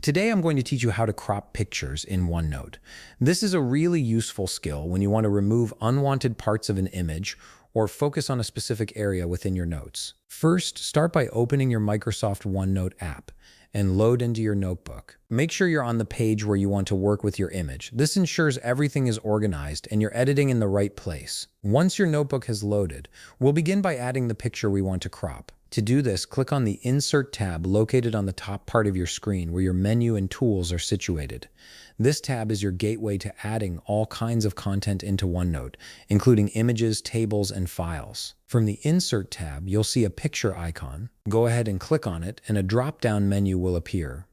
Today I'm going to teach you how to crop pictures in OneNote. This is a really useful skill when you want to remove unwanted parts of an image or focus on a specific area within your notes. First, start by opening your Microsoft OneNote app and load into your notebook. Make sure you're on the page where you want to work with your image. This ensures everything is organized and you're editing in the right place. Once your notebook has loaded, we'll begin by adding the picture we want to crop. To do this, click on the Insert tab located on the top part of your screen where your menu and tools are situated. This tab is your gateway to adding all kinds of content into OneNote, including images, tables, and files. From the Insert tab, you'll see a picture icon. Go ahead and click on it, and a drop-down menu will appear.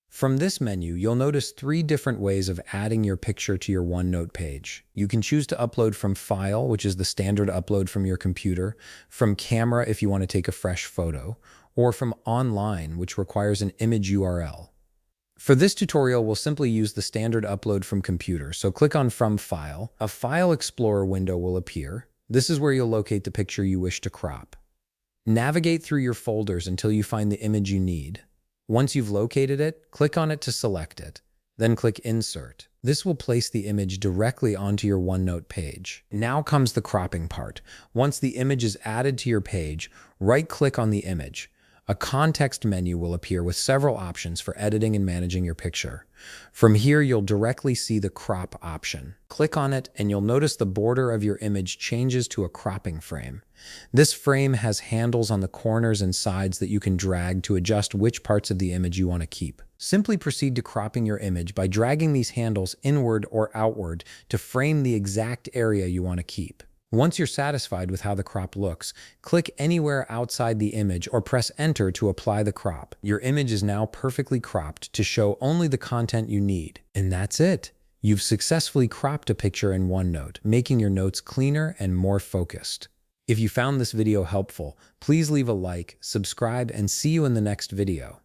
From this menu, you'll notice 3 different ways of adding your picture to your OneNote page. You can choose to upload from File, which is the standard upload from your computer, from Camera if you want to take a fresh photo, or from Online, which requires an image URL. For this tutorial, we'll simply use the standard upload from computer, so click on From File. A File Explorer window will appear. This is where you'll locate the picture you wish to crop. Navigate through your folders until you find the image you need. Once you've located it, click on it to select it. Then click Insert. This will place the image directly onto your OneNote page. Now comes the cropping part. Once the image is added to your page, right-click on the image. A context menu will appear with several options for editing and managing your picture. From here, you'll directly see the crop option. Click on it and you'll notice the border of your image changes to a cropping frame. This frame has handles on the corners and sides that you can drag to adjust which parts of the image you want to keep. Simply proceed to cropping your image by dragging these handles inward or outward to frame the exact area you want to keep. Once you're satisfied with how the crop looks, click anywhere outside the image or press Enter to apply the crop. Your image is now perfectly cropped to show only the content you need. And that's it. You've successfully cropped a picture in OneNote, making your notes cleaner and more focused. If you found this video helpful, please leave a like, subscribe, and see you in the next video.